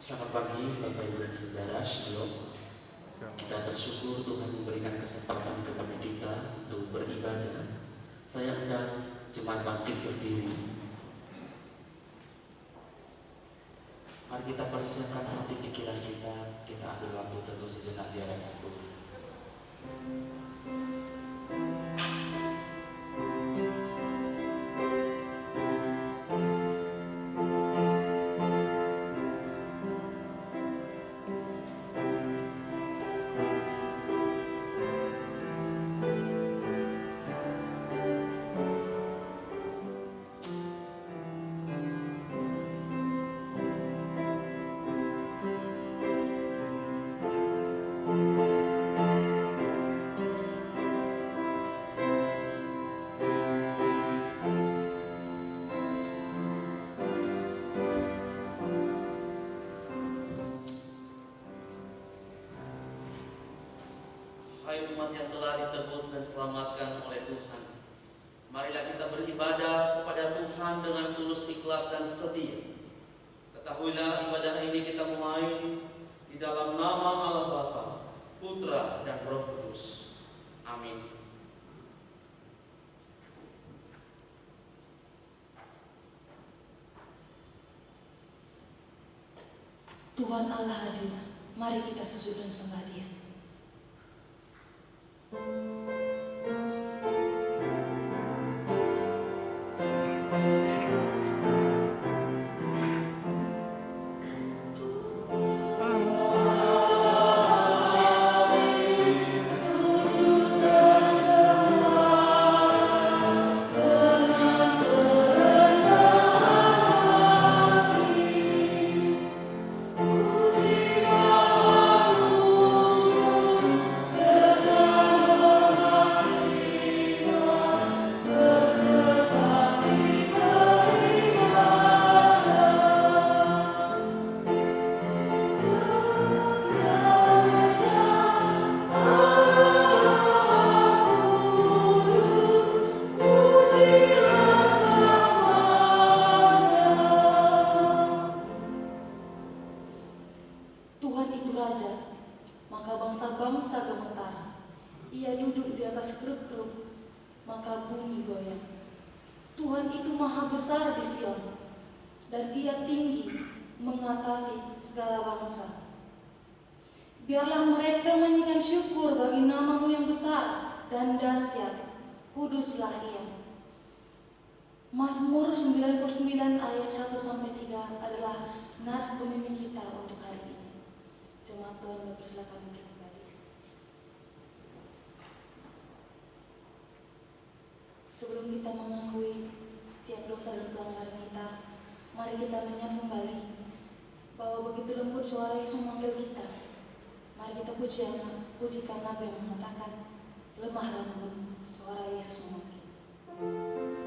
Selamat pagi Bapak Ibu dan Saudara, Shalom. Kita bersyukur Tuhan memberikan kesempatan kepada kita untuk beribadah. Saya undang jemaat bangkit berdiri. Mari kita persiapkan hati pikiran kita ambil waktu terus sejenak di hadapan Tuhan. Hai umat yang telah ditebus dan selamatkan oleh Tuhan, marilah kita beribadah kepada Tuhan dengan tulus, ikhlas dan setia. Ketahuilah ibadah ini kita mulai di dalam nama Allah Bapa, Putra dan Roh Kudus. Amin. Tuhan Allah hadir, mari kita sujud dan sembah Dia. Biarlah mereka menyanyikan syukur bagi nama-Mu yang besar dan dahsyat, kuduslah Ia. Mazmur 99 ayat 1-3 adalah nats pemimpin kita untuk hari ini. Jemaat Tuhan dipersilakan duduk kembali. Sebelum kita mengakui setiap dosa dan pelanggaran kita, mari kita menyapa kembali bahwa begitu lembut suara Yesus memanggil kita. Mari kita pujikan lagu yang mengatakan, lemah lembut suara Yesus memanggil. Oh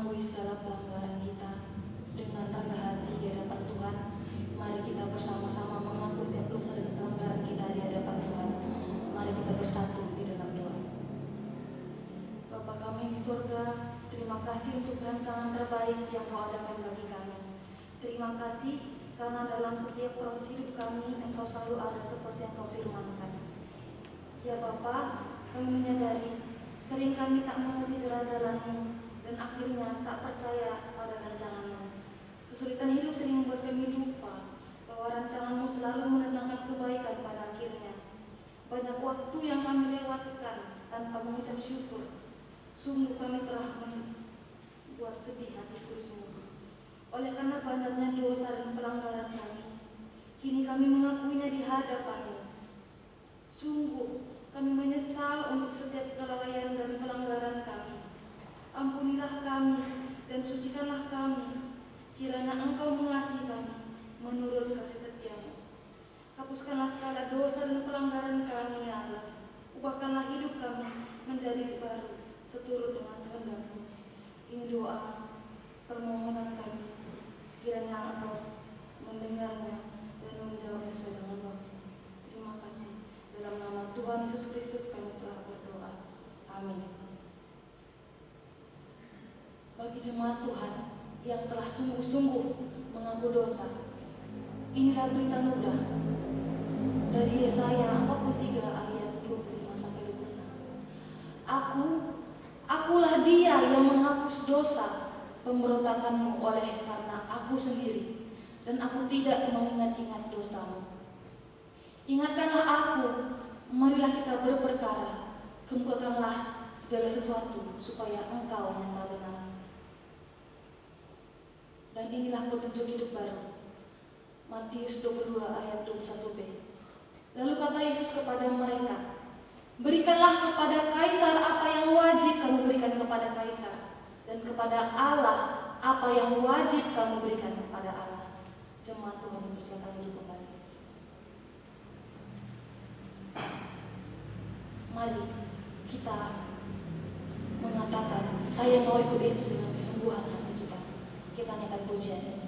mengakui segala pelanggaran kita dengan rendah hati di hadapan Tuhan. Mari kita bersama-sama mengaku setiap dosa dan pelanggaran kita di hadapan Tuhan. Mari kita bersatu di dalam doa. Bapa kami di surga, terima kasih untuk rancangan terbaik yang Kau adakan bagi kami. Terima kasih karena dalam setiap proses hidup kami, Engkau selalu ada seperti yang Kau firmankan. Ya Bapa, kami menyadari sering kami tak mengerti jalan-jalan-Mu dan akhirnya tak percaya pada rancangan-Mu. Kesulitan hidup sering membuat kami lupa bahwa rancangan-Mu selalu mendatangkan kebaikan pada akhirnya. Banyak waktu yang kami lewatkan tanpa mengucap syukur. Sungguh kami telah membuat sedih hati kudus-Mu. Oleh karena banyaknya dosa dan pelanggaran kami, kini kami mengakuinya di hadapan-Mu. Sungguh kami menyesal untuk setiap kelalaian dan pelanggaran kami. Ampunilah kami dan sucikanlah kami. Kiranya Engkau mengasihi kami menurut kasih setia-Mu. Hapuskanlah segala dosa dan pelanggaran kami, ya Allah. Ubahkanlah hidup kami menjadi baru seturut dengan kehendak-Mu. Ini doa permohonan kami. Sekiranya Engkau mendengarnya dan menjawabnya sesuai dengan waktu. Terima kasih. Dalam nama Tuhan Yesus Kristus kami telah berdoa. Amin. Bagi jemaat Tuhan yang telah sungguh-sungguh mengaku dosa, inilah berita nugrah dari Yesaya 43 ayat 25-26. Akulah Dia yang menghapus dosa pemberontakanmu oleh karena Aku sendiri, dan Aku tidak mengingat-ingat dosamu. Ingatkanlah Aku, marilah kita berperkara, kemukakanlah segala sesuatu supaya Engkau nyata benar. Dan inilah petunjuk hidup baru. Matius 22 ayat 21b. Lalu kata Yesus kepada mereka, berikanlah kepada Kaisar apa yang wajib kamu berikan kepada Kaisar, dan kepada Allah apa yang wajib kamu berikan kepada Allah. Jemaat Tuhan bersilakan duduk kembali. Mari kita mengatakan, saya mau ikut Yesus dengan kesembuhan hati kita. Kita naikkan pujian ini.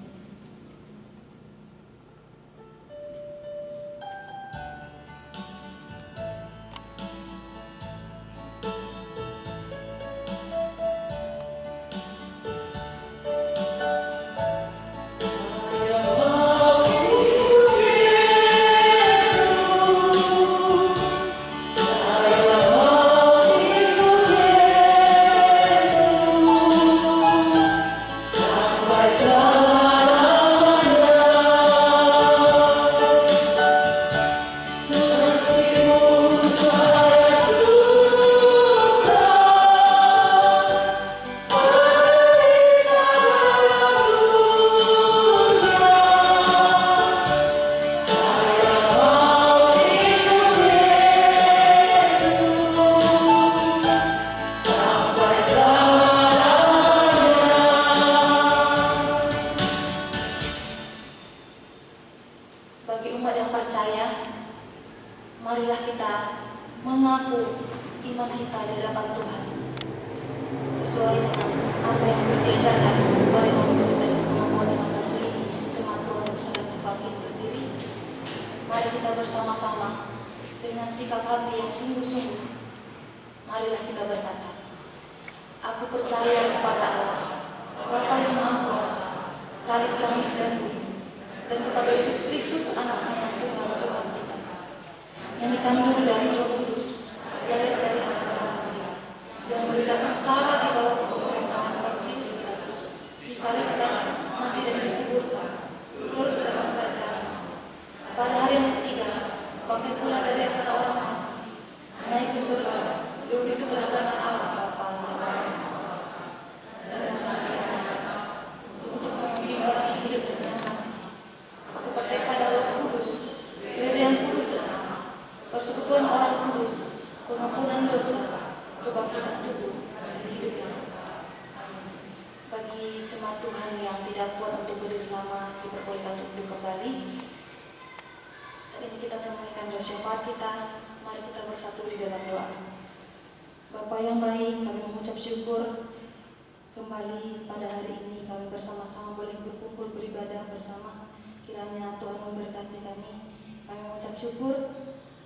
kembali pada hari ini kami bersama-sama boleh berkumpul beribadah bersama. Kiranya Tuhan memberkati kami. Kami mengucap syukur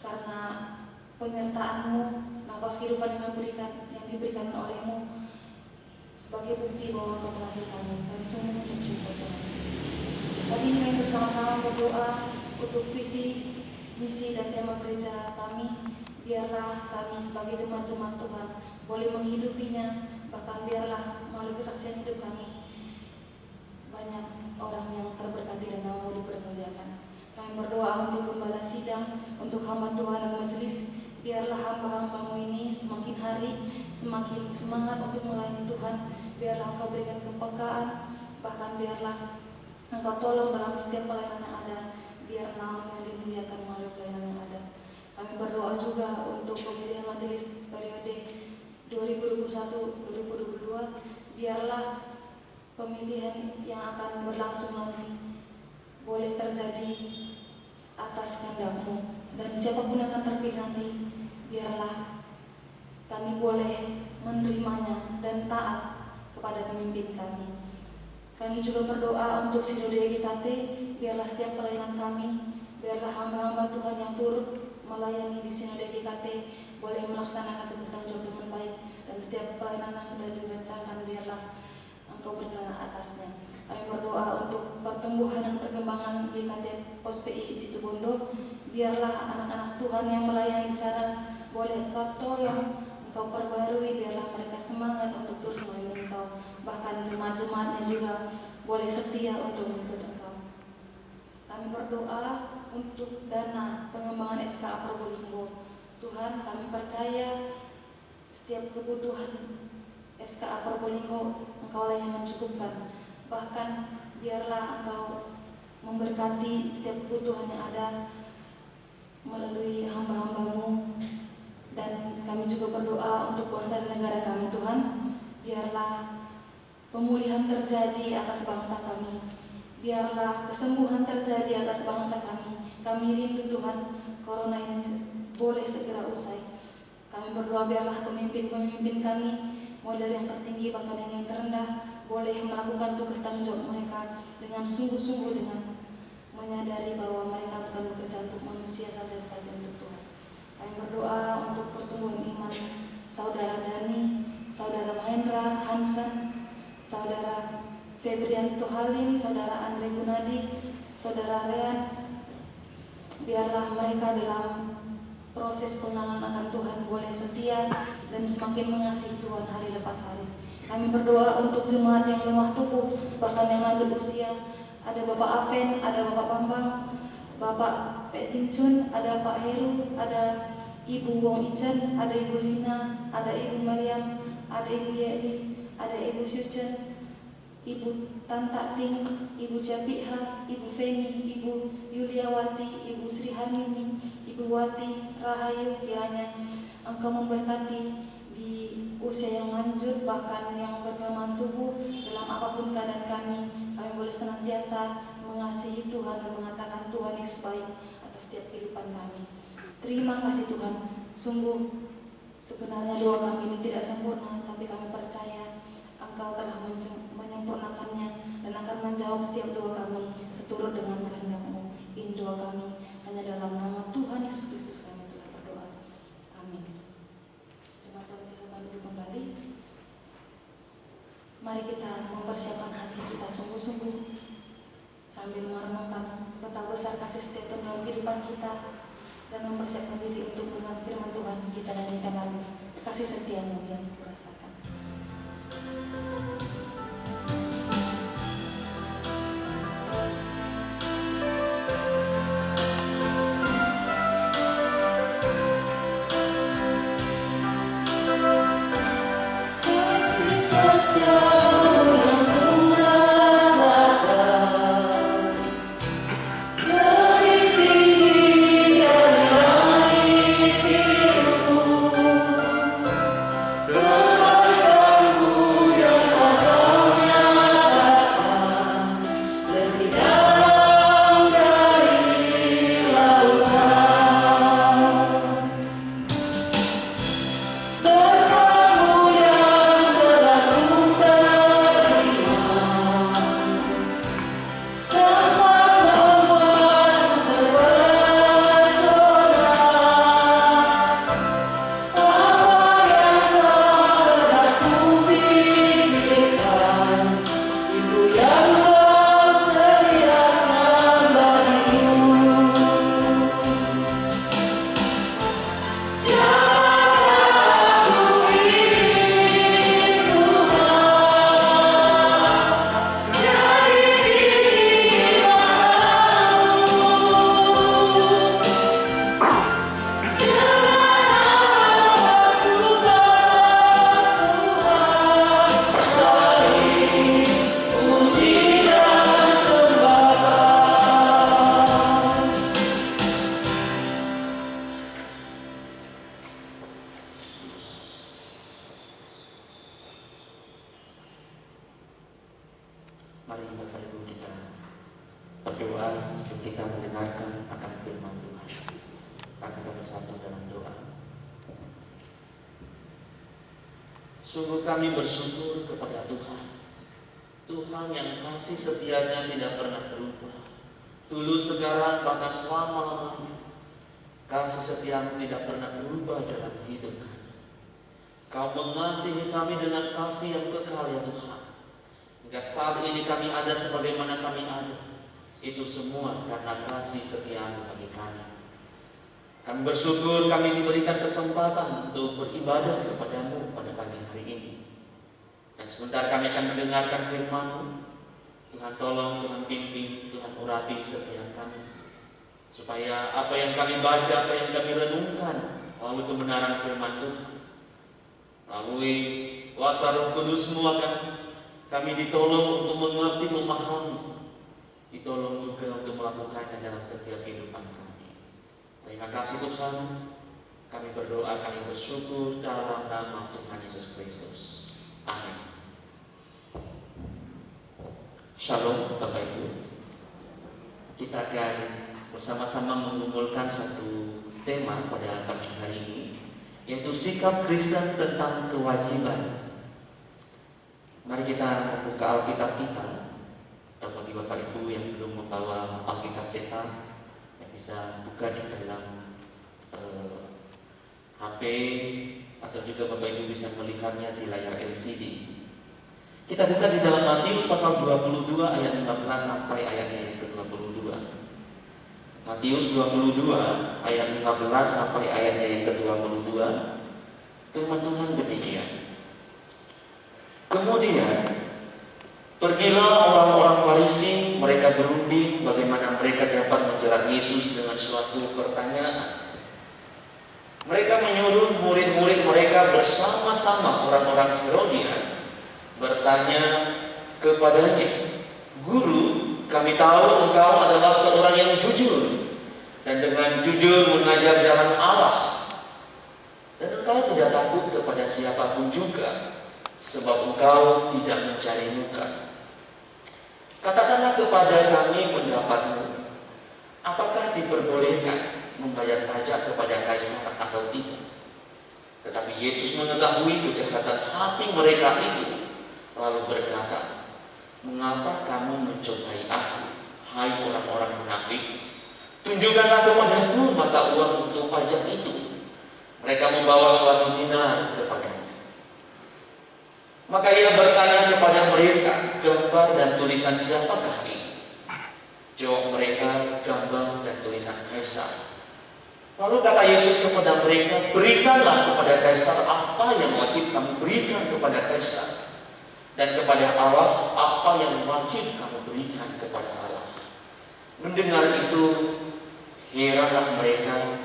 karena penyertaan-Mu, nafas kehidupan yang diberikan oleh-Mu sebagai bukti bahwa Engkau mengasihi kami. Kami sungguh mengucap syukur Tuhan. Saat ini kami bersama-sama berdoa untuk visi, misi dan tema gereja kami. Biarlah kami sebagai jemaat-jemaat Tuhan boleh menghidupinya, bahkan biarlah melalui kesaksian hidup kami banyak orang yang terberkati dan nama-Mu dipermuliakan. Kami berdoa untuk gembala sidang, untuk hamba Tuhan dan majelis. Biarlah hamba-hamba-Mu ini semakin hari semakin semangat untuk melayani Tuhan. Biarlah Engkau berikan kepekaan, bahkan biarlah Engkau tolong dalam setiap pelayanan yang ada. Biar nama-Mu yang dimuliakan melalui pelayanan yang ada. Kami berdoa juga untuk pemilihan majelis periode 2021-2022. Biarlah pemilihan yang akan berlangsung nanti boleh terjadi atas kehendak-Mu, dan siapapun yang akan terpilih nanti, biarlah kami boleh menerimanya dan taat kepada pemimpin kami. Kami juga berdoa untuk Sinode GKT, biarlah setiap pelayanan kami, biarlah hamba-hamba Tuhan yang turut melayani di Sinode GKT boleh melaksanakan tugas tanggung jawab dengan baik, dan setiap pelayanan yang sudah direncanakan biarlah Engkau berkenan atasnya. Kami berdoa untuk pertumbuhan dan perkembangan GKT Pos PI Situbondo. Biarlah anak-anak Tuhan yang melayani di sana boleh Engkau tolong, Engkau perbarui, biarlah mereka semangat untuk terus melayani Engkau. Bahkan jemaat-jemaatnya juga boleh setia untuk mengikut Engkau. Kami berdoa untuk dana pengembangan SKA Probolinggo. Tuhan, kami percaya setiap kebutuhan SKA Probolinggo Engkau lah yang mencukupkan. Bahkan biarlah Engkau memberkati setiap kebutuhan yang ada melalui hamba-hamba-Mu. Dan kami juga berdoa untuk bangsa dan negara kami Tuhan. Biarlah pemulihan terjadi atas bangsa kami. Biarlah kesembuhan terjadi atas bangsa kami. Kami rindu Tuhan, corona ini boleh segera usai. Kami berdoa biarlah pemimpin-pemimpin kami, mulai dari yang tertinggi bahkan yang terendah, boleh melakukan tugas tanggung jawab mereka dengan sungguh-sungguh, dengan menyadari bahwa mereka bukan bekerja untuk manusia saja, tetapi untuk Tuhan. Kami berdoa untuk pertumbuhan iman Saudara Dani, Saudara Mahendra Hansen, Saudara Febrianto Halim, Saudara Andre Gunadi, Saudara Rean. Biarlah mereka dalam proses pengenalan akan Tuhan boleh setia dan semakin mengasihi Tuhan hari lepas hari. Kami berdoa untuk jemaat yang lemah tubuh, bahkan yang lanjut usia. Ada Bapak Aven, ada Bapak Bambang, Bapak Pek Cincun, ada Pak Heru, ada Ibu Wong Ijen, ada Ibu Lina, ada Ibu Mariam, ada Ibu Yeli, ada Ibu Syucen, Ibu Tanta Ting, Ibu Japiha, Ibu Feni, Ibu Yuliawati, Ibu Sri Harmini, Ibu Wati, Rahayu. Kiranya Engkau memberkati di usia yang lanjut, bahkan yang berkelemahan tubuh, dalam apapun keadaan kami boleh senantiasa mengasihi Tuhan dan mengatakan Tuhan Yesus baik atas setiap kehidupan kami. Terima kasih Tuhan. Sungguh sebenarnya doa kami ini tidak sempurna, tapi kami percaya Engkau telah menyempurnakannya dan akan menjawab setiap doa kami seturut dengan kehendak-Mu. Ini doa kami hanya dalam nama Tuhan Yesus Kristus kami telah berdoa. Amin. Jemaat Tuhan bisa duduk kembali. Mari kita mempersiapkan hati kita sungguh-sungguh sambil merenungkan betapa besar kasih setia Tuhan dalam kehidupan kita dan mempersiapkan diri untuk mendengar firman Tuhan kita nyanyikan lagu kasih setia-Mu yang kurasakan. Berkamu yang telah ku Mari Bapak Ibu kita berdoa sebelum kita mendengarkan akan firman Tuhan. Mari kita bersatu dalam doa. Sungguh kami bersyukur kepada Tuhan. Tuhan yang kasih setianya tidak pernah berubah. Dulu, sekarang, bahkan selama-lamanya. Kasih setiamu tidak pernah berubah dalam hidup kami. Kau mengasihi kami dengan kasih yang kekal ya Tuhan. Hingga saat ini kami ada sebagaimana kami ada. Itu semua karena kasih setiamu bagi kami. Kami bersyukur kami diberikan kesempatan untuk beribadah kepadamu pada pagi hari ini. Dan sebentar kami akan mendengarkan firman-Mu. Tuhan tolong, Tuhan pimpin, Tuhan urapi setiap kami. Supaya apa yang kami baca, apa yang kami renungkan melalui kebenaran firman Tuhan, melalui kuasa Roh Kudus-Mu akan kami ditolong untuk mengerti, memahami. Ditolong juga untuk melakukannya dalam setiap kehidupan kami. Terima kasih Tuhan. Kami berdoa, kami bersyukur dalam nama Tuhan Yesus Kristus. Amin. Shalom Bapak Ibu. Kita akan bersama-sama mengumpulkan satu tema pada pagi hari ini, yaitu sikap Kristen tentang kewajiban. Mari kita membuka Alkitab kita. Atau bagi Bapak Ibu yang belum membawa Alkitab cetak, yang bisa buka di dalam HP, atau juga Bapak Ibu bisa melihatnya di layar LCD. Kita buka di dalam Matius pasal 22 ayat 15 sampai ayatnya yang ke-22. Matius 22 ayat 15 sampai ayatnya yang ke-22. Firman Tuhan demikian. Kemudian pergilah orang-orang Farisi, mereka berunding bagaimana mereka dapat menjerat Yesus dengan suatu pertanyaan. Mereka menyuruh murid-murid mereka bersama-sama orang-orang Herodian bertanya kepadanya, "Guru, kami tahu engkau adalah seorang yang jujur dan dengan jujur mengajar jalan Allah. Dan engkau tidak takut kepada siapapun juga, sebab engkau tidak mencari muka. Katakanlah kepada kami pendapatmu, apakah diperbolehkan membayar pajak kepada kaisar atau tidak?" Tetapi Yesus mengetahui kejahatan hati mereka itu, lalu berkata, "Mengapa kamu mencobai aku, hai orang-orang munafik? Tunjukkanlah kepadaku mata uang untuk pajak itu." Mereka membawa suatu dinar kepadanya. Maka ia bertanya kepada mereka, "Gambar dan tulisan siapakah ini?" Jawab mereka, "Gambar dan tulisan Kaisar." Lalu kata Yesus kepada mereka, "Berikanlah kepada Kaisar apa yang wajib kamu berikan kepada Kaisar, dan kepada Allah apa yang wajib kamu berikan kepada Allah." Mendengar itu, heranlah mereka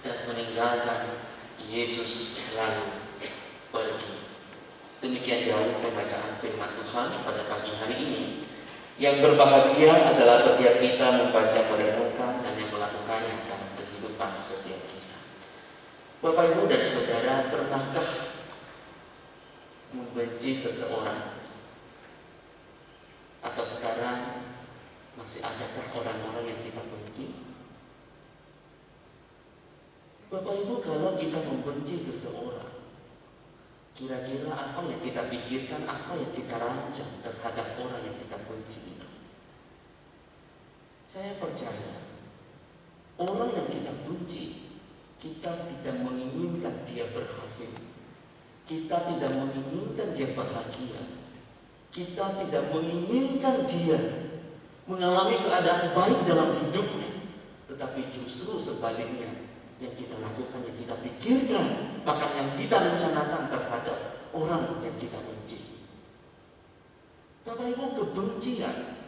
dan meninggalkan Yesus lalu pergi. Demikian jauh pembacaan firman Tuhan pada pagi hari ini. Yang berbahagia adalah setiap kita membaca, merenungkan, dan yang melakukannya dalam kehidupan setiap kita. Bapak, Ibu, dan Saudara, pernahkah membenci seseorang? Atau sekarang masih adakah orang-orang yang kita benci? Bapak Ibu, kalau kita membenci seseorang, kira-kira apa yang kita pikirkan, apa yang kita rancang terhadap orang yang kita benci itu? Saya percaya orang yang kita benci, kita tidak menginginkan dia berhasil, kita tidak menginginkan dia bahagia, kita tidak menginginkan dia mengalami keadaan baik dalam hidupnya. Tetapi justru sebaliknya, yang kita lakukan, yang kita pikirkan, bahkan yang kita rencanakan terhadap orang yang kita benci. Bapak Ibu, kebencian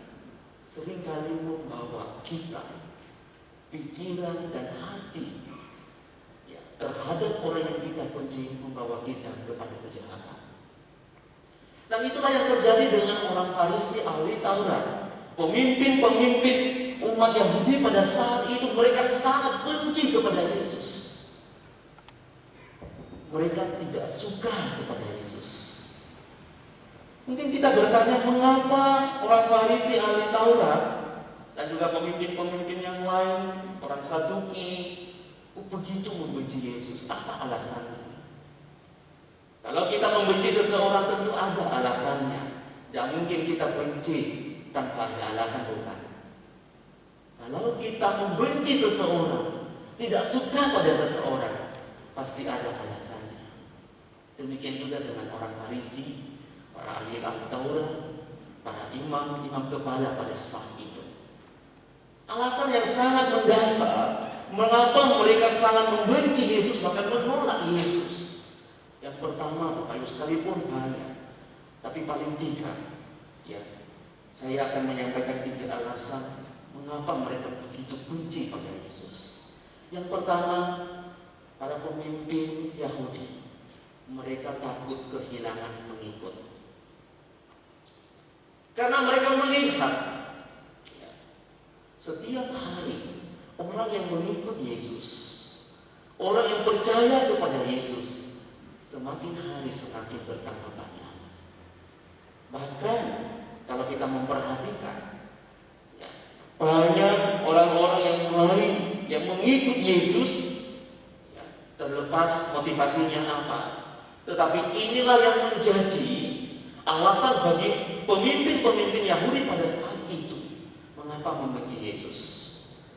seringkali membawa kita, pikiran dan hati terhadap orang yang kita benci, membawa kita kepada kejahatan. Dan itulah yang terjadi dengan orang Farisi, ahli Taurat, pemimpin-pemimpin umat Yahudi pada saat itu. Mereka sangat benci kepada Yesus. Mereka tidak suka kepada Yesus. Mungkin kita bertanya, mengapa orang Farisi, ahli Taurat, dan juga pemimpin-pemimpin yang lain, orang Saduki, begitu membenci Yesus? Apa alasannya? Kalau kita membenci seseorang tentu ada alasannya. Tidak mungkin kita benci tanpa ada alasan, bukan? Kalau kita membenci seseorang, tidak suka pada seseorang, pasti ada alasannya. Demikian juga dengan orang Farisi, para ahli Taurat, para imam kepala pada saat itu. Alasan yang sangat mendasar mengapa mereka sangat membenci Yesus, bahkan menolak Yesus. Yang pertama, Bapak Ibu sekalipun banyak, tapi paling tidak, ya, saya akan menyampaikan 3 alasan mengapa mereka begitu benci pada Yesus. Yang pertama, para pemimpin Yahudi, mereka takut kehilangan pengikut. Karena mereka melihat, ya, setiap hari orang yang mengikut Yesus, orang yang percaya kepada Yesus, semakin hari semakin bertambah banyak. Bahkan kalau kita memperhatikan, ya, banyak orang-orang yang lain yang mengikut Yesus, ya, terlepas motivasinya apa, tetapi inilah yang menjadi alasan bagi pemimpin-pemimpin Yahudi pada saat itu mengapa membenci Yesus.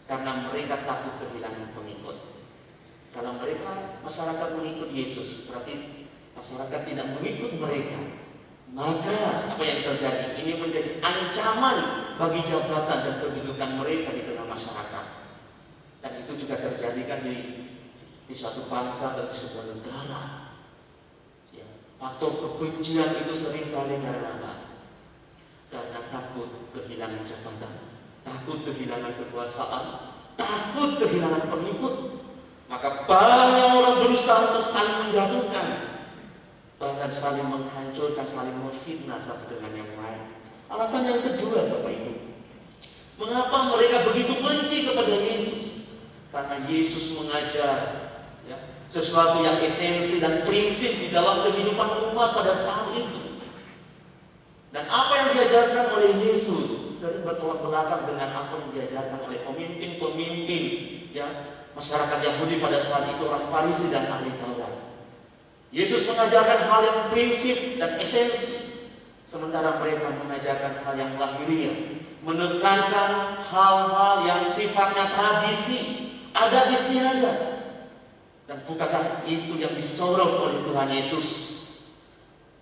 Karena mereka takut kehilangan pengikut. Kalau mereka, masyarakat mengikut Yesus, berarti masyarakat tidak mengikut mereka, maka apa yang terjadi? Ini menjadi ancaman bagi jabatan dan kedudukan mereka di tengah masyarakat. Dan itu juga terjadi kan di suatu bangsa dan di sebuah negara. Faktor kebencian itu seringkali karena apa? Karena takut kehilangan jabatan, takut kehilangan kekuasaan, takut kehilangan pengikut. Maka banyak orang berusaha untuk saling menjatuhkan, bahkan saling menghancurkan, saling memfitnah satu dengan yang lain. Alasan yang kedua, Bapak Ibu, mengapa mereka begitu benci kepada Yesus? Karena Yesus mengajar, ya, sesuatu yang esensi dan prinsip di dalam kehidupan umat pada saat itu. Dan apa yang diajarkan oleh Yesus sering bertolak belakang dengan apa yang diajarkan oleh pemimpin-pemimpin, ya, masyarakat Yahudi pada saat itu, orang Farisi dan ahli Taurat. Yesus mengajarkan hal yang prinsip dan esensi, sementara mereka mengajarkan hal yang lahiriah, menekankan hal-hal yang sifatnya tradisi, adat istiadat. Dan bukankah itu yang disorot oleh Tuhan Yesus?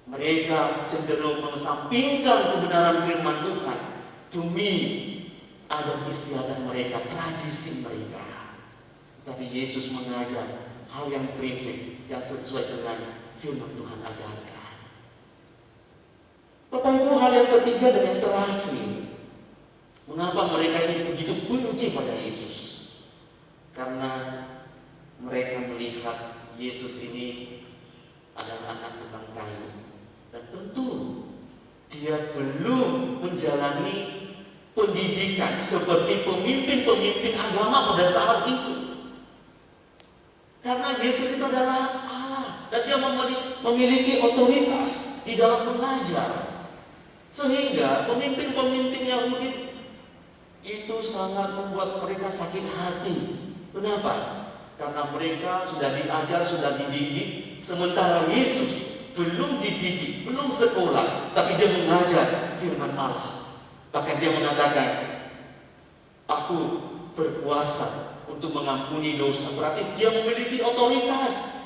Mereka cenderung mengesampingkan kebenaran firman Tuhan demi adat istiadat mereka, tradisi mereka. Tapi Yesus mengajar hal yang prinsip yang sesuai dengan firman Tuhan ajarkan. Bapak Ibu, hal yang ketiga dan yang terakhir, mengapa mereka ini begitu benci pada Yesus? Karena mereka melihat Yesus ini adalah anak tukang kayu, dan tentu dia belum menjalani pendidikan seperti pemimpin-pemimpin agama pada saat itu. Karena Yesus itu adalah Allah dan dia memiliki otoritas di dalam mengajar, sehingga pemimpin-pemimpin Yahudi itu sangat membuat mereka sakit hati. Kenapa? Karena mereka sudah diajar, sudah dididik, sementara Yesus belum dididik, belum sekolah, tapi dia mengajar firman Allah. Bahkan dia mengatakan, aku berkuasa untuk mengampuni dosa. Berarti dia memiliki otoritas.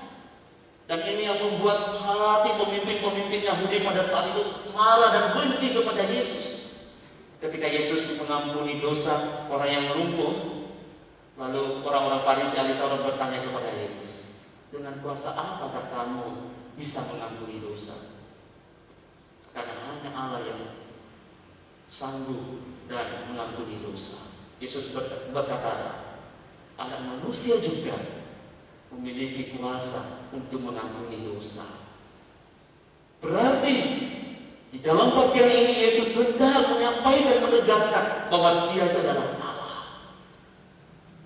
Dan ini yang membuat hati pemimpin-pemimpin Yahudi pada saat itu marah dan benci kepada Yesus. Ketika Yesus mengampuni dosa orang yang lumpuh, lalu orang-orang Farisi ahli Taurat bertanya kepada Yesus, dengan kuasa apakah kamu bisa mengampuni dosa? Karena hanya Allah yang sanggup dan mengampuni dosa. Yesus berkata, anak manusia juga memiliki kuasa untuk mengampuni dosa. Berarti di dalam bagian ini Yesus hendak menyampaikan, menegaskan bahwa dia itu adalah Allah.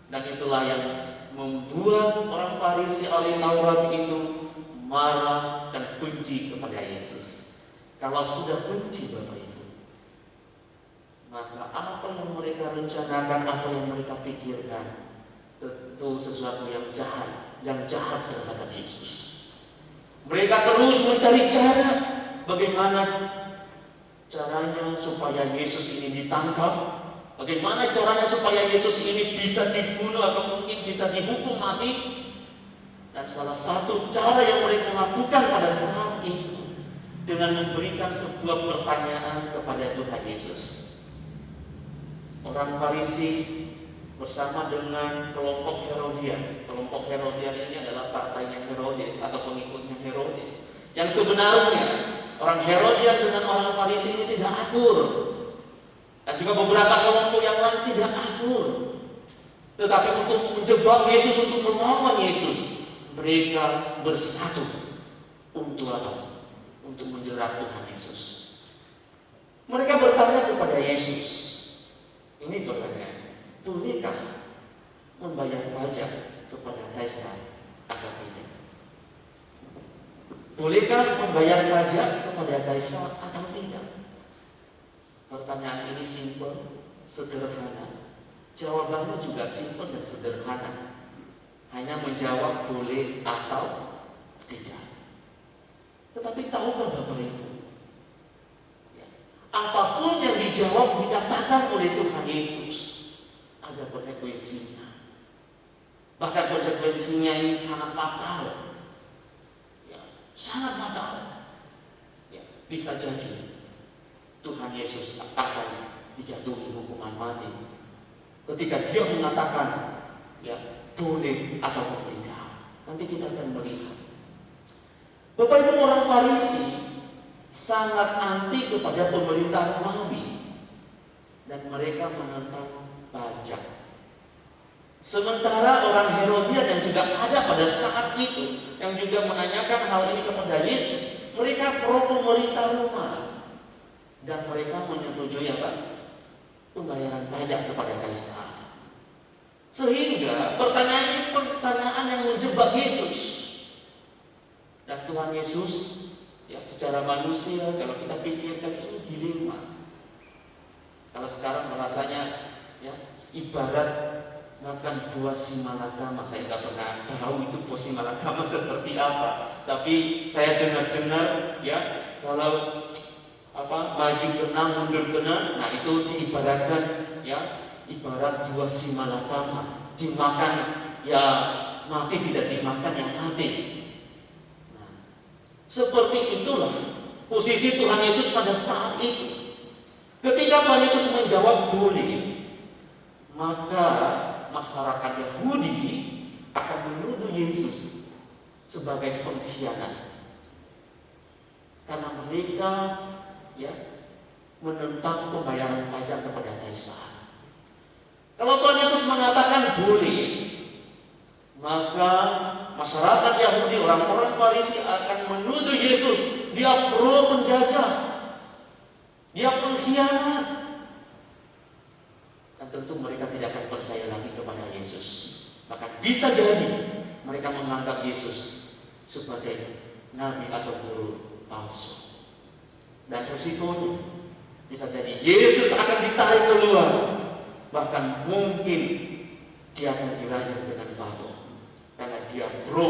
Dan itulah yang membuat orang Farisi ahli Taurat itu marah dan benci kepada Yesus. Kalau sudah benci Bapak Ibu, maka apa yang mereka rencanakan, apa yang mereka pikirkan, tentu sesuatu yang jahat terhadap Yesus. Mereka terus mencari cara bagaimana caranya supaya Yesus ini ditangkap, bagaimana caranya supaya Yesus ini bisa dibunuh atau mungkin bisa dihukum mati. Dan salah satu cara yang mereka lakukan pada saat itu dengan memberikan sebuah pertanyaan kepada Tuhan Yesus. Orang Farisi bersama dengan kelompok Herodian. Kelompok Herodian ini adalah partainya Herodes atau pengikutnya Herodes. Yang sebenarnya orang Herodian dengan orang Farisi ini tidak akur. Dan juga beberapa kelompok yang lain tidak akur. Tetapi untuk menjebak Yesus, untuk melawan Yesus, mereka bersatu untuk apa? Untuk menjerat Tuhan Yesus. Mereka bertanya kepada Yesus. Ini pertanyaannya. Bolehkah membayar pajak kepada Kaisar atau tidak? Bolehkah membayar pajak kepada Kaisar atau tidak? Pertanyaan ini simpel, sederhana. Jawabannya juga simpel dan sederhana. Hanya menjawab boleh atau tidak. Tetapi tahukah Bapak Ibu? Apapun yang dijawab dikatakan oleh Tuhan Yesus, ada konsekuensinya. Bahkan konsekuensinya ini sangat fatal. Sangat fatal. Bisa jadi Tuhan Yesus akan dijatuhi hukuman mati ketika dia mengatakan boleh atau tidak. Nanti kita akan melihat. Bapak Ibu, orang Farisi sangat anti kepada pemerintah Romawi dan mereka menentang pajak. Sementara orang Herodian yang juga ada pada saat itu yang juga menanyakan hal ini kepada Yesus, mereka pro pemerintah Roma dan mereka menyetujui pembayaran pajak kepada Kaisar. Sehingga pertanyaan ini pertanyaan yang menjebak Yesus. Dan Tuhan Yesus secara manusia kalau kita pikirkan ini dilema. Kalau sekarang bahasanya ibarat makan buah simalakama. Saya nggak pernah tahu itu buah simalakama seperti apa. Tapi saya dengar-dengar kalau maju kena mundur kena, nah itu diibaratkan ibarat buah simalakama, dimakan mati, tidak dimakan yang mati. Nah, seperti itulah posisi Tuhan Yesus pada saat itu. Ketika Tuhan Yesus menjawab boleh, maka masyarakat Yahudi akan menuduh Yesus sebagai pengkhianat karena mereka menentang pembayaran pajak kepada Kaisar. Kalau Tuhan Yesus mengatakan boleh, maka masyarakat Yahudi, orang-orang Farisi akan menuduh Yesus dia pro penjajah, dia pengkhianat. Dan tentu mereka tidak akan percaya lagi kepada Yesus. Bahkan bisa jadi mereka menganggap Yesus sebagai nabi atau guru palsu. Dan risikonya bisa jadi Yesus akan ditarik keluar. Bahkan mungkin dia akan dirajam dengan batu karena dia pro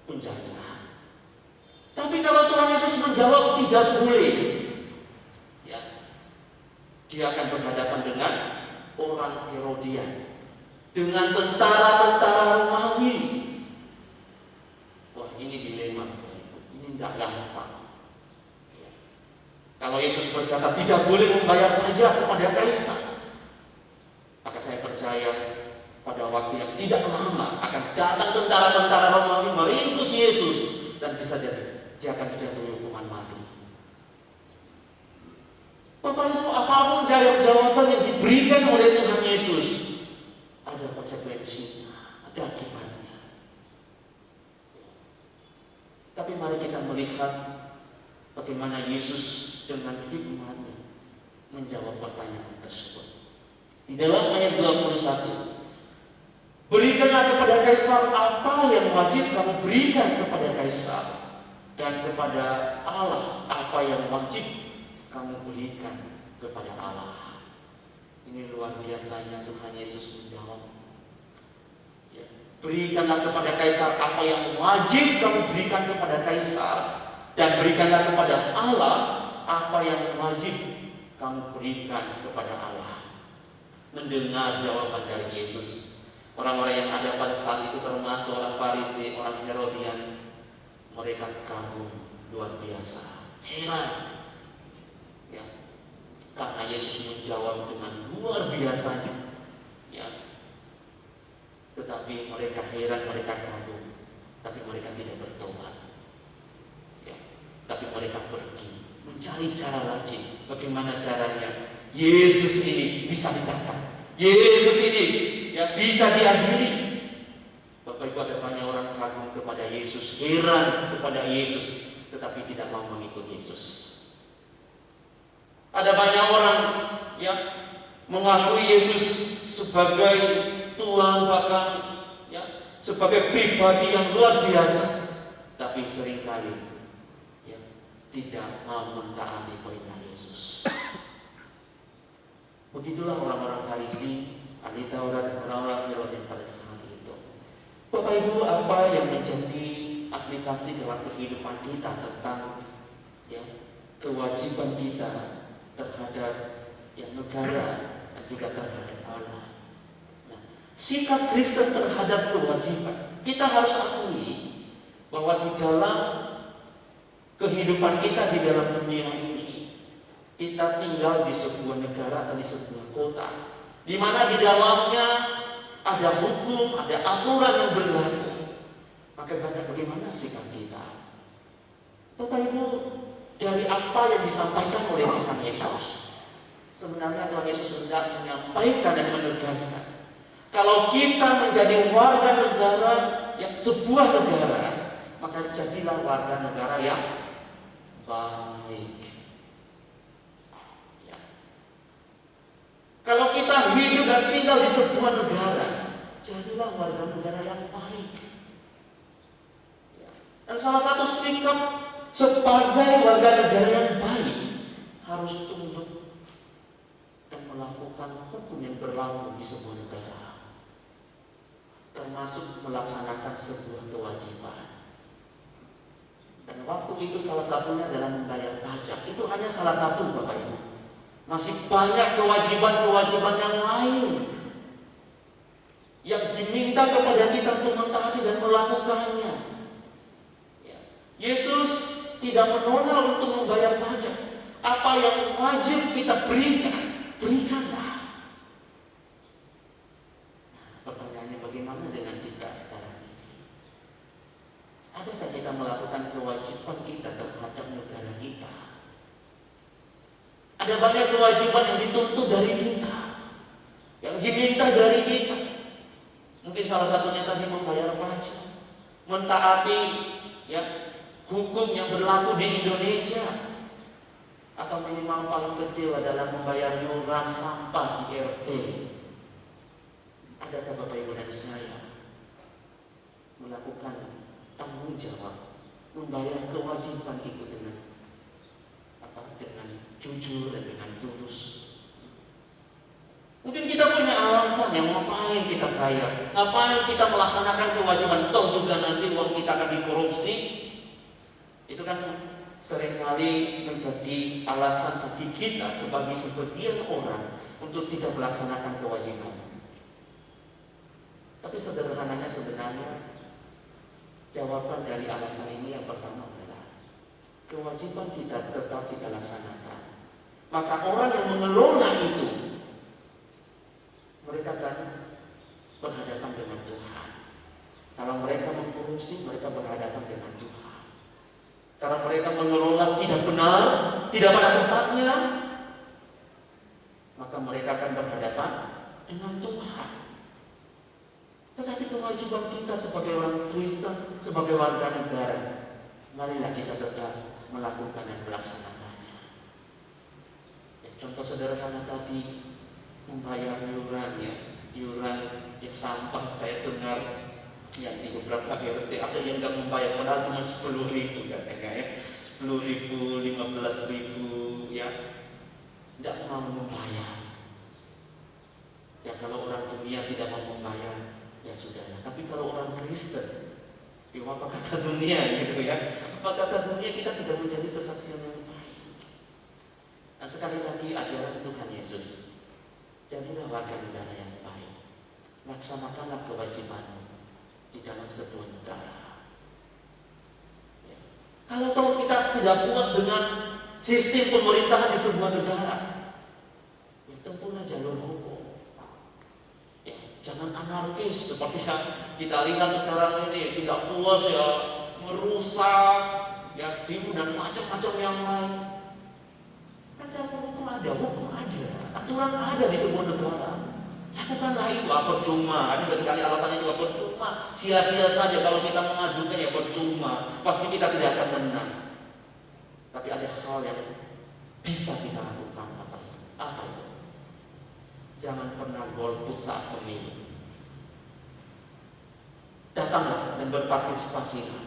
penjajahan. Tapi kalau Tuhan Yesus menjawab tidak boleh, dia akan berhadapan dengan orang Herodian, dengan tentara-tentara Romawi. Wah, ini dilema, ini tidak gampang. Kalau Yesus berkata tidak boleh membayar pajak kepada Kaisar, maka saya percaya pada waktu yang tidak lama akan datang tentara-tentara Romawi meringkus Yesus dan bisa jadi dia akan dijatuhi hukuman mati. Bapak Ibu, apapun jawaban yang diberikan oleh Tuhan Yesus, ada konsekuensinya, ada akibatnya. Tapi mari kita melihat bagaimana Yesus dengan hikmatnya menjawab pertanyaan tersebut. Di dalam ayat 21, berikanlah kepada Kaisar apa yang wajib kamu berikan kepada Kaisar, dan kepada Allah apa yang wajib kamu berikan kepada Allah. Ini luar biasanya Tuhan Yesus menjawab. Ya, berikanlah kepada kaisar apa yang wajib kamu berikan kepada kaisar, dan berikanlah kepada Allah apa yang wajib kamu berikan kepada Allah. Mendengar jawaban dari Yesus, orang-orang yang ada pada saat itu termasuk orang Farisi, orang Herodian, mereka kagum luar biasa, heran, ya, karena Yesus menjawab dengan luar biasanya, ya. Tetapi mereka heran, mereka kagum, tapi mereka tidak bertobat, ya. Tapi mereka pergi mencari cara lagi, bagaimana caranya Yesus ini bisa ditangkap, Yesus ini ya bisa diadili. Bapak Ibu, ada banyak orang kagum kepada Yesus, heran kepada Yesus, tetapi tidak mau mengikut Yesus. Ada banyak orang yang mengakui Yesus sebagai Tuhan, bahkan ya, sebagai pribadi yang luar biasa, tapi seringkali ya, tidak mau mentaati perintah Yesus. Begitulah orang-orang Farisi, ahli Taurat, dan orang-orang Herodian pada saat itu. Bapak Ibu, apa yang menjadi aplikasi dalam kehidupan kita tentang ya, kewajiban kita terhadap ya, negara dan juga terhadap Allah? Nah, sikap Kristen terhadap kewajiban, kita harus akui bahwa di dalam kehidupan kita di dalam dunia ini, kita tinggal di sebuah negara atau di sebuah kota, di mana di dalamnya ada hukum, ada aturan yang berlaku. Maka bagaimana sikap kita? Bapak Ibu, dari apa yang disampaikan oleh Tuhan Yesus, sebenarnya Tuhan Yesus hendak menyampaikan dan menegaskan, kalau kita menjadi warga negara yang sebuah negara, maka jadilah warga negara yang baik. Ya. Kalau kita hidup dan tinggal di sebuah negara, jadilah warga negara yang baik. Ya. Dan salah satu sikap sebagai warga negara yang baik harus tunduk dan melakukan hukum yang berlaku di sebuah negara, termasuk melaksanakan sebuah kewajiban. Dan waktu itu salah satunya adalah membayar pajak. Itu hanya salah satu, Bapak Ibu. Masih banyak kewajiban-kewajiban yang lain yang diminta kepada kita untuk mentaati dan melakukannya. Ya. Yesus tidak menolak untuk membayar pajak. Apa yang wajib kita berikan, berikanlah. Pertanyaannya, bagaimana dengan kita sekarang ini? Adakah kita melakukan kewajiban kita terhadap negara kita? Ada banyak kewajiban yang dituntut dari kita, yang diminta dari kita. Mungkin salah satunya tadi membayar pajak, mentaati ya, hukum yang berlaku di Indonesia, atau minimal paling kecil adalah membayar iuran sampah di RT. Adakah Bapak Ibu dan saya melakukan tanggung jawab, membayar kewajiban itu dengan jujur dan dengan tulus? Mungkin kita punya alasan yang ngapain kita kaya, ngapain kita melaksanakan kewajiban, toh juga nanti uang kita akan dikorupsi. Itu kan seringkali menjadi alasan bagi kita sebagai sebagian orang untuk tidak melaksanakan kewajiban. Tapi sederhananya sebenarnya jawaban dari alasan ini yang pertama adalah kewajiban kita tetap kita laksanakan. Maka orang yang mengelola itu, mereka akan berhadapan dengan Tuhan. Kalau mereka mengkorupsi, mereka berhadapan dengan Tuhan. Kalau mereka mengelola tidak benar, tidak pada tempatnya, maka mereka akan berhadapan dengan Tuhan. Tetapi kewajiban kita sebagai orang Kristen, sebagai warga negara, marilah kita tetap melakukan dan melaksanakannya. Contoh sederhana tadi, membayar iuran ya, iuran yang sampah, saya dengar yang di beberapa RT ada yang nggak membayar, padahal cuma 10.000 katanya. mereka ya, 10.000, 15.000 ya, tidak mau membayar. Ya kalau orang dunia tidak mau membayar, ya sudahlah. Tapi kalau orang Kristen, ya apa kata dunia gitu ya? Apa kata dunia, kita tidak menjadi kesaksian yang baik. Dan sekali lagi ajaran Tuhan Yesus, jadilah warga negara yang baik. Laksanakanlah kewajibanmu di dalam sebuah negara. Ya. Kalau toh kita tidak puas dengan sistem pemerintahan di sebuah negara, ya tempuhlah jalur hukum. Ya, jangan anarkis seperti yang kita lihat sekarang ini, tidak puas ya merusak, ya demo dan macam-macam yang lain. Ada hukum aja, aturan ada di sebuah negara. Lakukanlah itu, percuma. Ada berkali alasannya juga percuma. Sia-sia saja kalau kita mengajukan, ya percuma. Pasti kita tidak akan menang. Tapi ada hal yang bisa kita lakukan. Apa itu? Jangan pernah golput saat pemilu. Datanglah dan berpartisipasilah.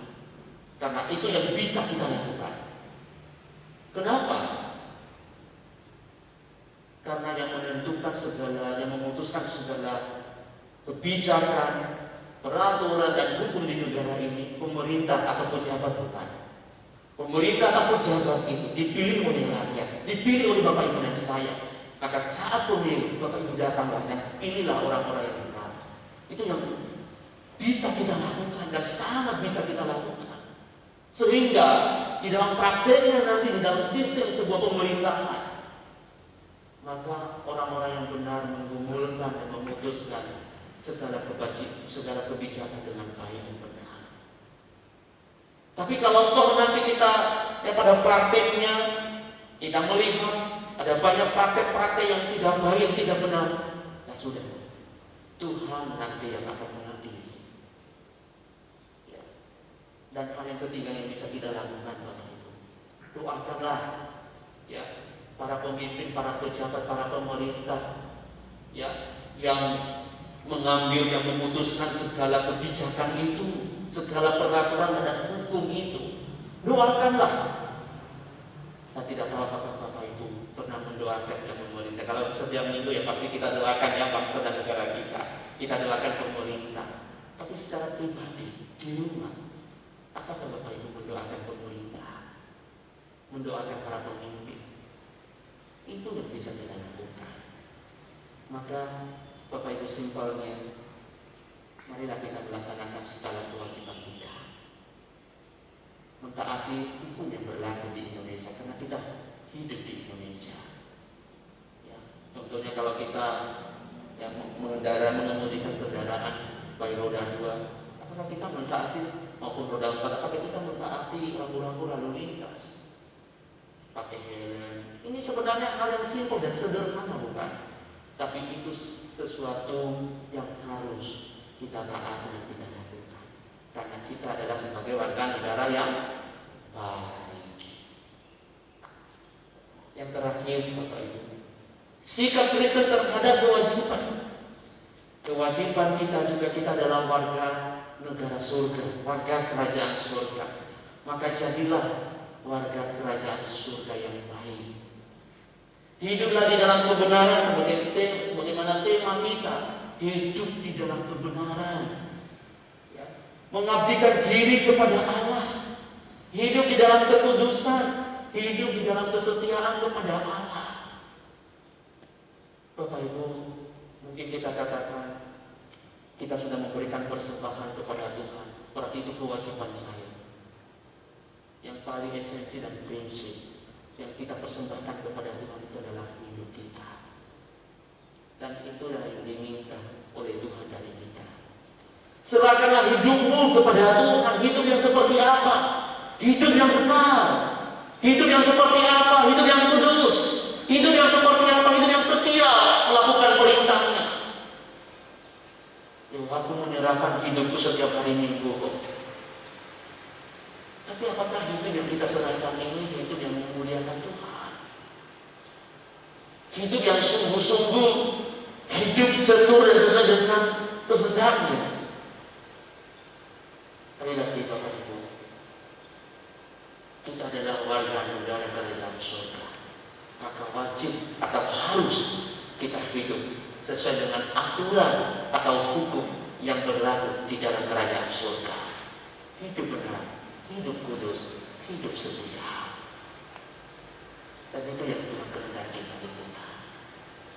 Karena itu yang bisa kita lakukan. Kenapa? Karena yang menentukan segala, yang memutuskan segala kebijakan, peraturan dan hukum di negara ini pemerintah atau pejabat bukan. Pemerintah atau pejabat itu dipilih oleh rakyat, dipilih oleh Bapak Ibu dan saya. Maka saat pemilu, Bapak Ibu datanglah dan pilihlah orang-orang yang benar. Itu yang bisa kita lakukan dan sangat bisa kita lakukan. Sehingga di dalam prakteknya nanti, di dalam sistem sebuah pemerintahan, maka orang-orang yang benar menggumulkan dan memutuskan segala kebijakan dengan baik dan benar. Tapi kalau toh nanti kita pada prakteknya kita melihat ada banyak praktek-praktek yang tidak baik, yang tidak benar, ya sudah, Tuhan nanti yang akan mengadili. Ya. Dan hal yang ketiga yang bisa kita lakukan, Bapak Ibu, doakanlah ya para pemimpin, para pejabat, para pemerintah ya yang mengambil, yang memutuskan segala kebijakan itu, segala peraturan dan hukum itu. Doakanlah. Saya tidak tahu apakah Bapak Ibu pernah mendoakan yang pemerintah. Kalau setiap minggu ya pasti kita doakan ya bangsa dan negara kita. Kita doakan pemerintah. Tapi secara pribadi di rumah, apakah Bapak Ibu mendoakan pemerintah? Mendoakan para pemimpin? Itu yang bisa kita lakukan. Maka Bapak Ibu simpelnya, marilah kita melaksanakan segala kewajiban kita, mentaati hukum yang berlaku di Indonesia, karena kita hidup di Indonesia. Ya, contohnya kalau kita yang mengemudikan kendaraan baik roda 2, apakah kita mentaati, maupun roda 4, apakah kita mentaati rambu-rambu lalu lintas? Pakai helm. Ini sebenarnya hal yang simpel dan sederhana, bukan? Tapi itu sesuatu yang harus kita taati dan kita lakukan. Karena kita adalah sebagai warga negara yang baik. Yang terakhir, Bapak Ibu, sikap Kristen terhadap kewajiban. Kewajiban kita juga, kita adalah warga negara surga, warga kerajaan surga. Maka jadilah warga kerajaan surga yang baik. Hiduplah di dalam kebenaran sebagaimana tema kita, hidup di dalam kebenaran. Ya. Mengabdikan diri kepada Allah, hidup di dalam kekudusan, hidup di dalam kesetiaan kepada Allah. Bapak Ibu, mungkin kita katakan kita sudah memberikan persembahan kepada Tuhan, berarti itu kewajiban saya. Yang paling esensi dan prinsip yang kita persembahkan kepada Tuhan itu adalah hidup kita. Dan itulah yang diminta oleh Tuhan dari kita. Serahkanlah hidupmu kepada Tuhan. Hidup yang seperti apa? Hidup yang benar. Hidup yang seperti apa? Hidup yang kudus. Hidup yang seperti apa? Hidup yang setia melakukan perintahnya. Ya, aku menyerahkan hidupku setiap hari Minggu kok. Tapi apakah hidup yang kita serahkan ini hidup yang memuliakan Tuhan? Hidup yang sungguh-sungguh, hidup setur dan sesuai dengan kehendaknya. Sekali lagi Bapak Ibu, warga negara kerajaan surga, maka wajib atau harus kita hidup sesuai dengan aturan atau hukum yang berlaku di dalam kerajaan surga. Hidup benar, hidup kudus, hidup setia. Dan itu yang Tuhan kehendaki bagi kita.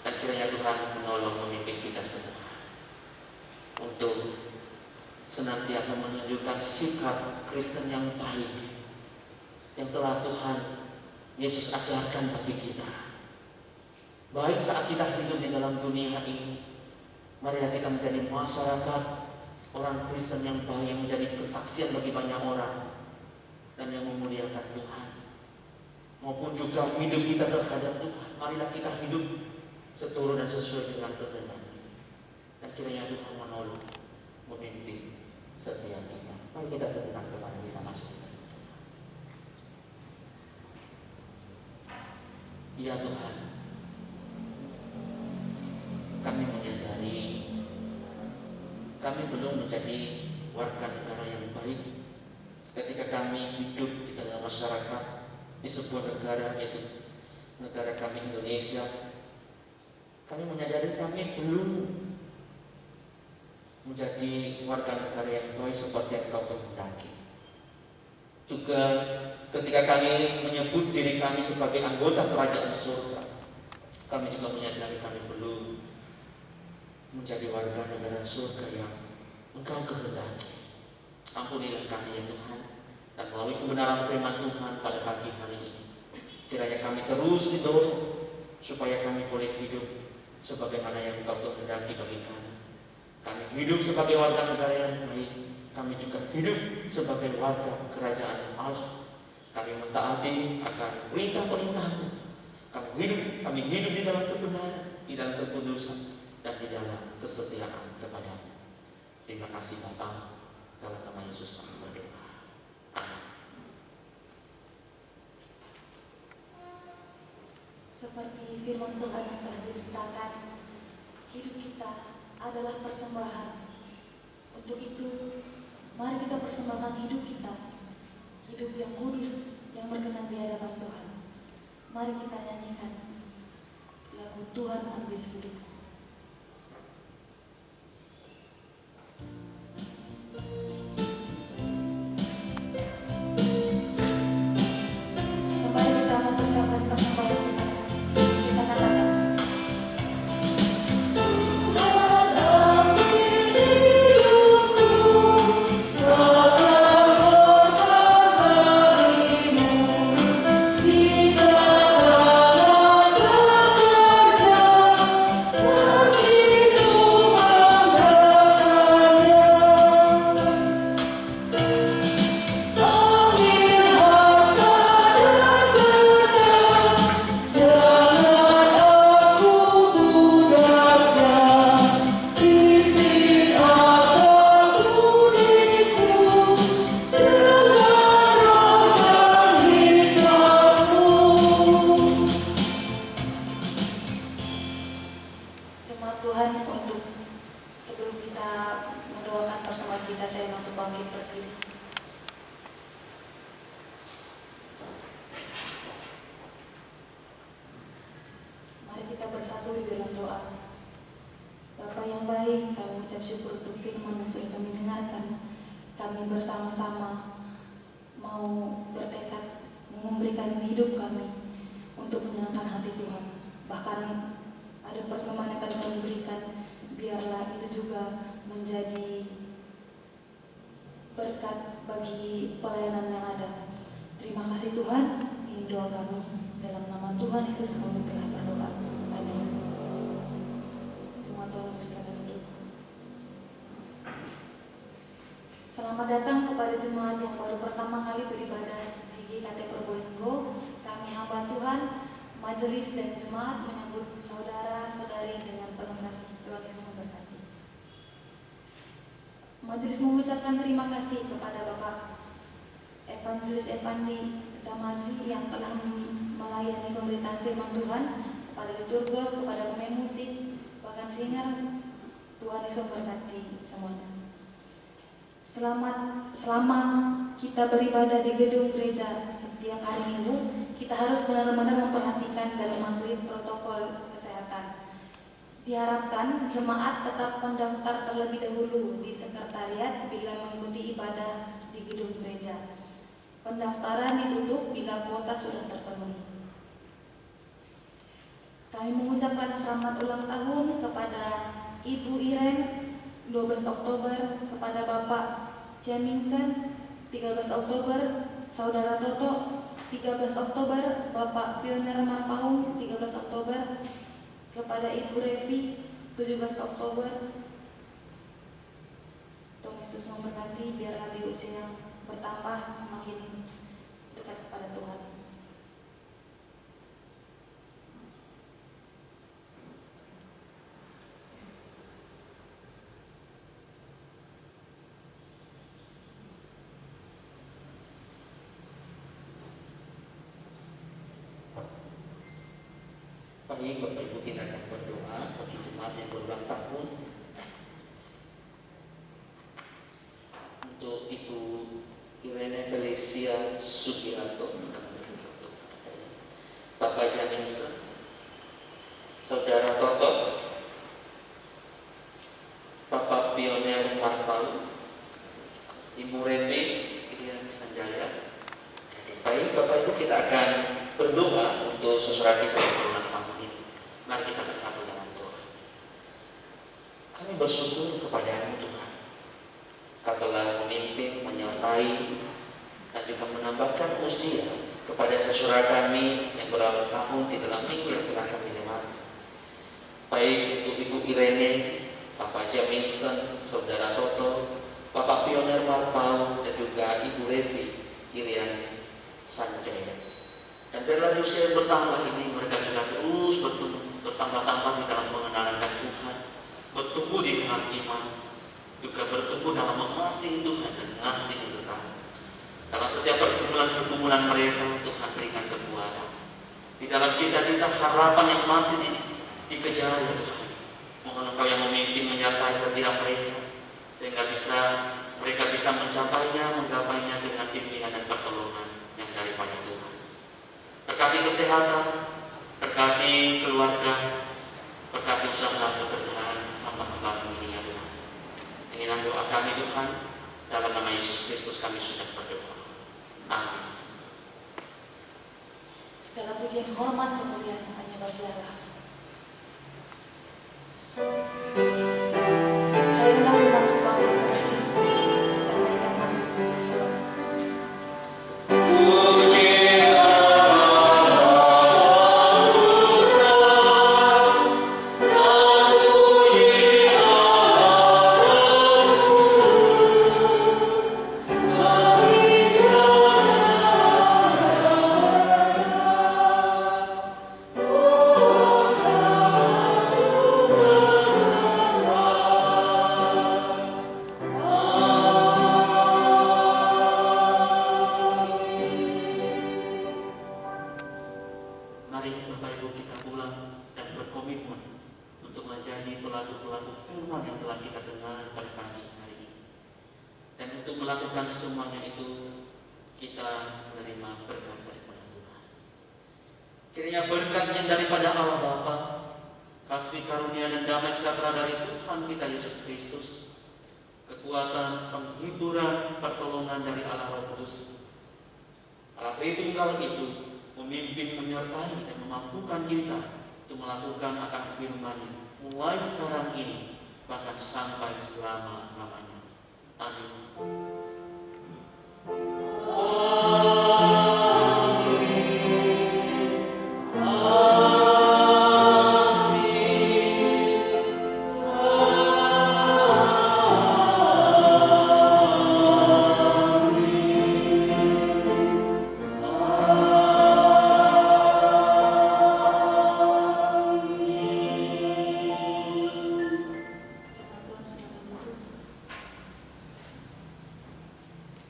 Dan kiranya Tuhan menolong memimpin kita semua untuk senantiasa menunjukkan sikap Kristen yang baik yang telah Tuhan Yesus ajarkan bagi kita. Baik saat kita hidup di dalam dunia ini, marilah kita menjadi masyarakat orang Kristen yang baik, yang menjadi kesaksian bagi banyak orang dan yang memuliakan Tuhan. Maupun juga hidup kita terhadap Tuhan, marilah kita hidup seturut dan sesuai dengan kehendak-Nya. Dan kiranya Tuhan menolong, memimpin setiap kita. Mari kita tenang kepada kita masuk. Ya Tuhan, kami menyadari kami belum menjadi warga negara yang baik ketika kami hidup di tengah masyarakat di sebuah negara, yaitu negara kami Indonesia. Kami menyadari kami belum menjadi warga negara yang baik seperti yang Kau kehendaki. Juga ketika kami menyebut diri kami sebagai anggota kerajaan surga, kami juga menyadari kami belum menjadi warga negara surga yang Engkau kehendaki. Ampunilah kami ya Tuhan, dan melalui kebenaran firman Tuhan pada pagi hari ini, kiranya kami terus didorong supaya kami boleh hidup sebagaimana yang Engkau kehendaki bagi kami. Kami hidup sebagai warga negara yang baik, kami juga hidup sebagai warga kerajaan Allah. Kami mentaati akan perintah-perintah-Mu. Kami hidup di dalam kebenaran, di dalam kekudusan, dan di dalam kesetiaan kepada-Mu. Terima kasih Bapa, dalam nama Yesus kami berdoa. Amin. Seperti firman Tuhan yang telah diberitakan, hidup kita adalah persembahan. Untuk itu, mari kita persembahkan hidup kita, hidup yang kudus, yang berkenan di hadapan Tuhan. Mari kita nyanyikan lagu Tuhan Ambil Hidupku. Sampai kita mempersiapkan persembahan kita, kita katakan, jemaat Tuhan, untuk sebelum kita mendoakan persembahan kita, saya mau untuk bangkit berdiri. Mari kita bersatu di dalam doa. Bapa yang baik, kami mengucap syukur untuk firman yang sudah kami dengarkan. Kami bersama-sama mau bertekad memberikan hidup kami untuk menyenangkan hati Tuhan. Bahkan ada persembahan yang akan kami berikan, biarlah itu juga menjadi berkat bagi pelayanan yang ada. Terima kasih Tuhan, ini doa kami. Dalam nama Tuhan Yesus kami telah berdoa. Amin. Terima Tuhan, bersilakan duduk. Selamat datang kepada jemaat yang baru pertama kali beribadah di GKT Probolinggo. Kami hamba Tuhan, majelis dan jemaat menyambut saudara-saudari dengan penuh kasih. Tuhan Yesus memberkati. Majelis mengucapkan terima kasih kepada Bapak Evangelis Evandi Zamazi yang telah melayani pemberitaan firman Tuhan, kepada liturgos, kepada pemain musik, bahkan singer. Tuhan Yesus memberkati semuanya. Selama kita beribadah di gedung gereja setiap hari Minggu, kita harus benar-benar memperhatikan dan mematuhi protokol kesehatan. Diharapkan jemaat tetap mendaftar terlebih dahulu di sekretariat bila mengikuti ibadah di gedung gereja. Pendaftaran ditutup bila kuota sudah terpenuhi. Kami mengucapkan selamat ulang tahun kepada Ibu Iren 12 Oktober, kepada Bapak Jamingsen 13 Oktober, Saudara Toto 13 Oktober, Bapak Pioner Marpaung 13 Oktober, kepada Ibu Revi 17 Oktober. Tuhan Yesus memberkati, biarlah di usia yang bertambah semakin dekat kepada Tuhan. Baik, Bapak Ibu, kita akan berdoa bagi jemaat yang berulang tahun. Untuk Ibu Irene Felicia Sugiarto, Bapak Jamingsen, Saudara Toto, Bapak Pioner Marpal, Ibu Revi Irian Sanjaya. Baik, Bapak Ibu, kita akan berdoa untuk saudara kita yang berulang tahun. Mari kita bersatu dalam doa. Kami bersyukur kepada-Mu Tuhan. Kau telah memimpin, menyertai, dan juga menambahkan usia kepada saudara kami yang berulang tahun di dalam minggu yang telah kami lewati. Baik untuk Ibu Irene, Bapak Jamingsen, Saudara Toto, Bapak Pioner Marpau, dan juga Ibu Revi Irian Sanjaya. Dan dalam usia yang bertambah ini mereka juga terus bertambah-tambah di dalam pengenalan Tuhan, bertumbuh di dalam iman, juga bertumbuh dalam mengasihi Tuhan dan mengasihi sesama. Dalam setiap pergumulan mereka, Tuhan berikan kekuatan. Di dalam cita-cita harapan yang masih dikejar, Tuhan, mohon Engkau yang memimpin menyertai setiap mereka, sehingga mereka bisa mencapainya, menggapainya dengan pimpinan dan pertolongan yang daripada Tuhan. Berkati kesehatan, berkati keluarga, berkati usaha pekerjaan hamba-Hamba-Mu ini, ya Tuhan. Inilah doa kami Tuhan, dalam nama Yesus Kristus kami sudah berdoa. Amin. Segala pujian, hormat, kemuliaan hanya bagi Allah. Saya undang jemaat untuk bangkit berdiri. Kita naikkan nama bersama. Kiranya berkat yang daripada Allah Bapa, kasih karunia dan damai sejahtera dari Tuhan kita Yesus Kristus, kekuatan, penghiburan, pertolongan dari Allah Roh Kudus, Allah Tritunggal itu memimpin, menyertai, dan memampukan kita untuk melakukan akan firman-Nya mulai sekarang ini bahkan sampai selama-lamanya. Amin.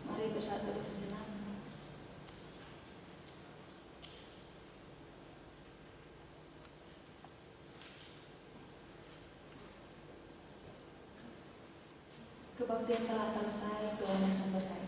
Mari bersatu Kebaktian telah selesai, Tuhan Yesus memberkati.